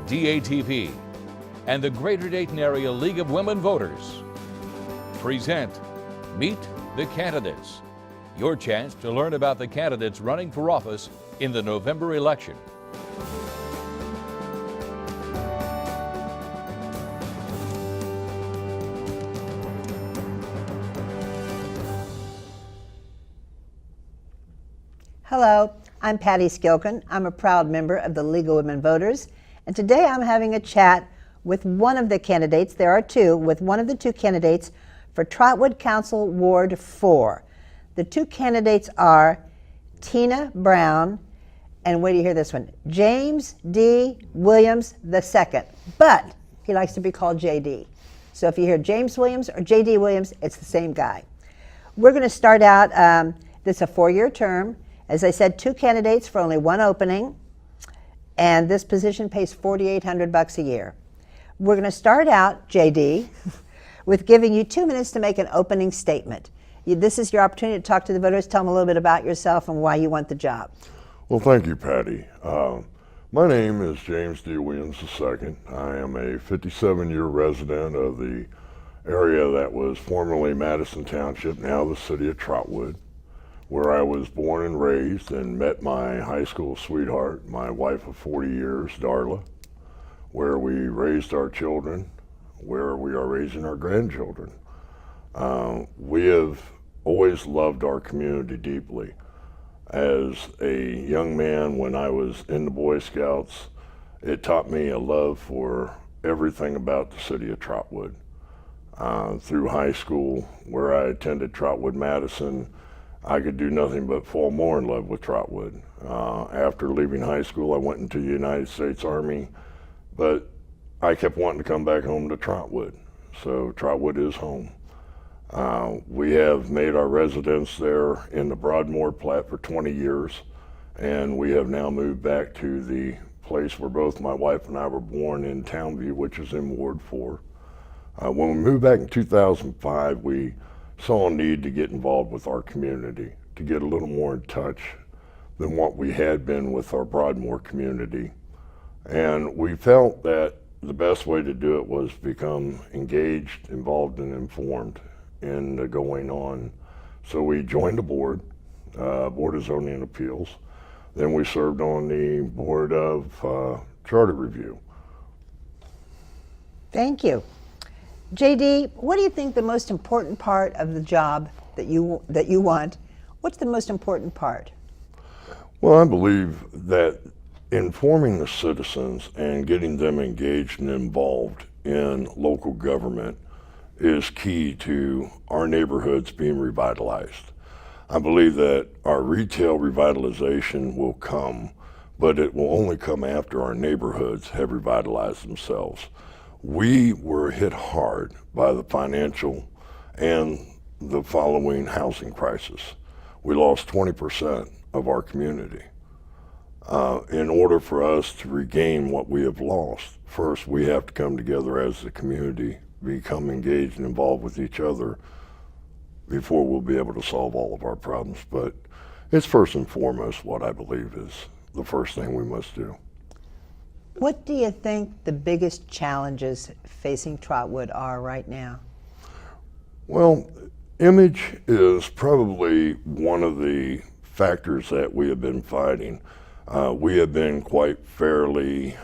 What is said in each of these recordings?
DATV, and the Greater Dayton Area League of Women Voters present Meet the Candidates, your chance to learn about the candidates running for office in the November election. Hello, I'm Patty Skilkin. I'm a proud member of the League of Women Voters, and today I'm having a chat with one of the candidates, there are two, with one of the two candidates for Trotwood Council Ward 4. The two candidates are Tina Brown, and wait till you hear this one, James D. Williams II, but he likes to be called JD. So if you hear James Williams or JD Williams, it's the same guy. We're going to start out, this is a 4-year term. As I said, two candidates for only one opening, and this position pays $4,800 a year. We're going to start out, JD, with giving you 2 minutes to make an opening statement. This is your opportunity to talk to the voters, tell them a little bit about yourself and why you want the job. Well, thank you, Patty. My name is James D. Williams II. I am a 57-year resident of the area that was formerly Madison Township, now the city of Trotwood, where I was born and raised and met my high school sweetheart, my wife of 40 years, Darla, where we raised our children, where we are raising our grandchildren. We have always loved our community deeply. As a young man, when I was in the Boy Scouts, it taught me a love for everything about the city of Trotwood. Through high school, where I attended Trotwood Madison, I could do nothing but fall more in love with Trotwood. After leaving high school, I went into the United States Army, but I kept wanting to come back home to Trotwood. So Trotwood is home. We have made our residence there in the Broadmoor Plat for 20 years, and we have now moved back to the place where both my wife and I were born in Townview, which is in Ward 4. When we moved back in 2005, we saw a need to get involved with our community, to get a little more in touch than what we had been with our Broadmoor community. And we felt that the best way to do it was become engaged, involved, and informed in the going on. So we joined the board, Board of Zoning and Appeals. Then we served on the Board of Charter Review. Thank you. JD, what do you think the most important part of the job that you want? What's the most important part? Well, I believe that informing the citizens and getting them engaged and involved in local government is key to our neighborhoods being revitalized. I believe that our retail revitalization will come, but it will only come after our neighborhoods have revitalized themselves. We were hit hard by the financial and the following housing crisis. We lost 20% of our community. In order for us to regain what we have lost, first we have to come together as a community, become engaged and involved with each other before we'll be able to solve all of our problems. But it's first and foremost what I believe is the first thing we must do. What do you think the biggest challenges facing Trotwood are right now? Well, image is probably one of the factors that we have been fighting. We have been quite fairly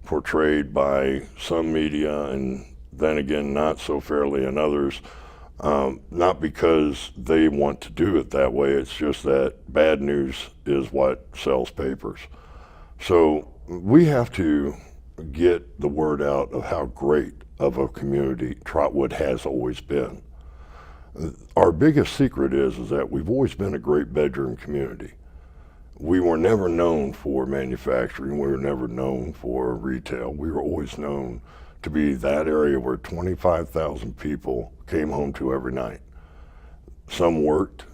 portrayed by some media, and then again not so fairly in others, not because they want to do it that way, it's just that bad news is what sells papers. So we have to get the word out of how great of a community Trotwood has always been. Our biggest secret is that we've always been a great bedroom community. We were never known for manufacturing, we were never known for retail. We were always known to be that area where 25,000 people came home to every night. Some worked,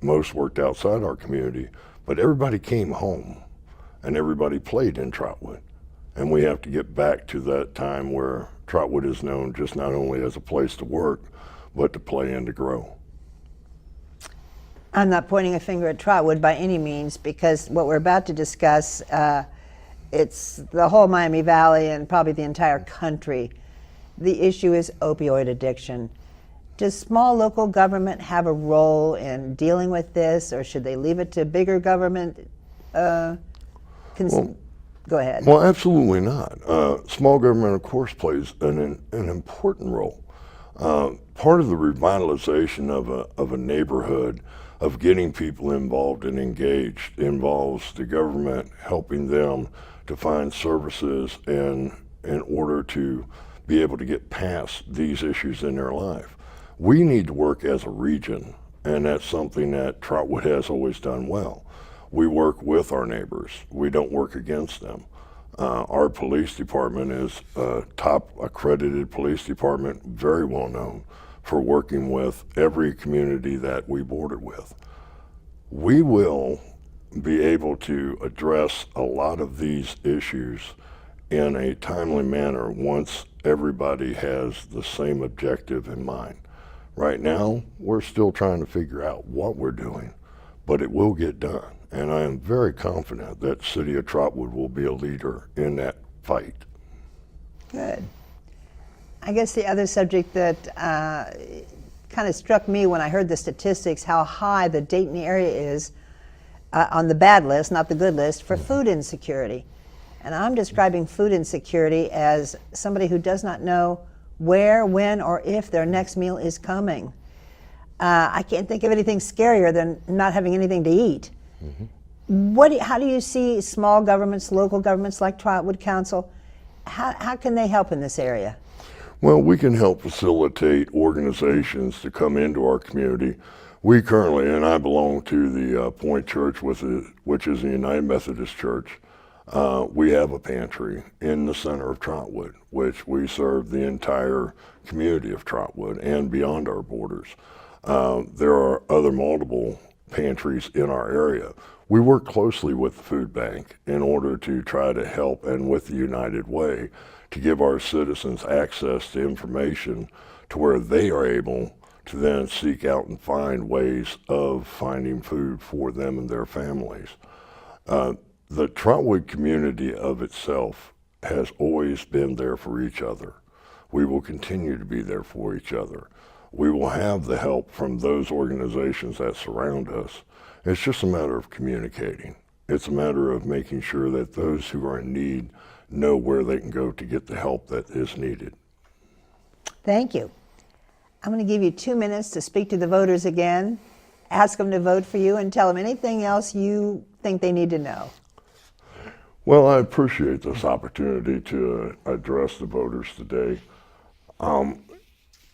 most worked outside our community, but everybody came home. And everybody played in Trotwood. And we have to get back to that time where Trotwood is known just not only as a place to work, but to play and to grow. I'm not pointing a finger at Trotwood by any means, because what we're about to discuss it's the whole Miami Valley and probably the entire country. The issue is opioid addiction. Does small local government have a role in dealing with this, or should they leave it to bigger government? Go ahead. Well, absolutely not. Small government, of course, plays an important role. Part of the revitalization of a neighborhood, of getting people involved and engaged, involves the government helping them to find services in order to be able to get past these issues in their life. We need to work as a region, and that's something that Trotwood has always done well. We work with our neighbors. We don't work against them. Our police department is a top accredited police department, very well known for working with every community that we border with. We will be able to address a lot of these issues in a timely manner once everybody has the same objective in mind. Right now, we're still trying to figure out what we're doing, but it will get done. And I am very confident that the city of Trotwood will be a leader in that fight. Good. I guess the other subject that kind of struck me when I heard the statistics, how high the Dayton area is on the bad list, not the good list, for food insecurity. And I'm describing food insecurity as somebody who does not know where, when, or if their next meal is coming. I can't think of anything scarier than not having anything to eat. Mm-hmm. How do you see small governments, local governments like Trotwood Council, how can they help in this area? Well, we can help facilitate organizations to come into our community. We currently, and I belong to the Point Church, which is a United Methodist Church. We have a pantry in the center of Trotwood, which we serve the entire community of Trotwood and beyond our borders. There are other multiple pantries in our area. We work closely with the food bank in order to try to help, and with the United Way, to give our citizens access to information to where they are able to then seek out and find ways of finding food for them and their families. The Trotwood community of itself has always been there for each other. We will continue to be there for each other. We will have the help from those organizations that surround us. It's just a matter of communicating. It's a matter of making sure that those who are in need know where they can go to get the help that is needed. Thank you. I'm going to give you 2 minutes to speak to the voters again, ask them to vote for you, and tell them anything else you think they need to know. Well, I appreciate this opportunity to address the voters today.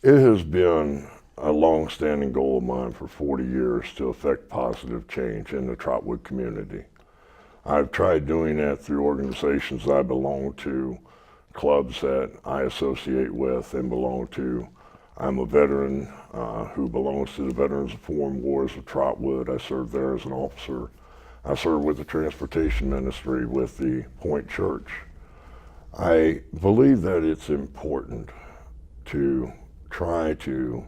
It has been a long-standing goal of mine for 40 years to effect positive change in the Trotwood community. I've tried doing that through organizations I belong to, clubs that I associate with and belong to. I'm a veteran who belongs to the Veterans of Foreign Wars of Trotwood. I served there as an officer. I served with the transportation ministry with the Point Church. I believe that it's important to try to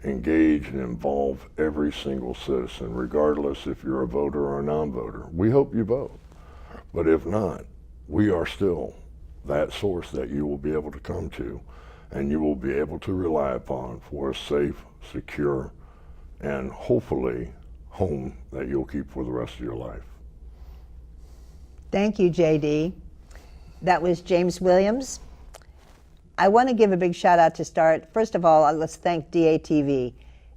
engage and involve every single citizen, regardless if you're a voter or a non-voter. We hope you vote, but if not, we are still that source that you will be able to come to and you will be able to rely upon for a safe, secure, and hopefully home that you'll keep for the rest of your life. Thank you, JD. That was James Williams. I want to give a big shout out to start. First of all, let's thank DATV.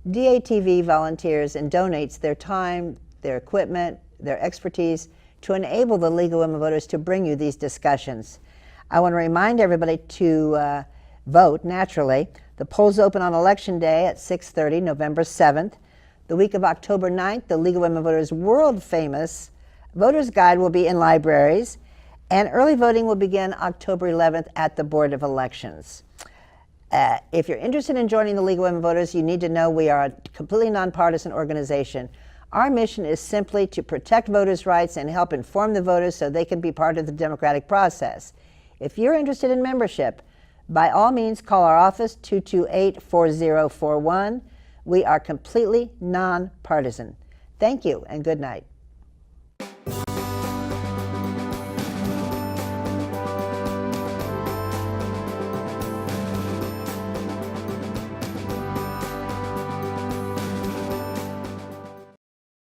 DATV volunteers and donates their time, their equipment, their expertise to enable the League of Women Voters to bring you these discussions. I want to remind everybody to vote, naturally. The polls open on Election Day at 6:30, November 7th. The week of October 9th, the League of Women Voters' world-famous Voter's Guide will be in libraries, and early voting will begin October 11th at the Board of Elections. If you're interested in joining the League of Women Voters, you need to know we are a completely nonpartisan organization. Our mission is simply to protect voters' rights and help inform the voters so they can be part of the democratic process. If you're interested in membership, by all means call our office, 228-4041. We are completely nonpartisan. Thank you and good night.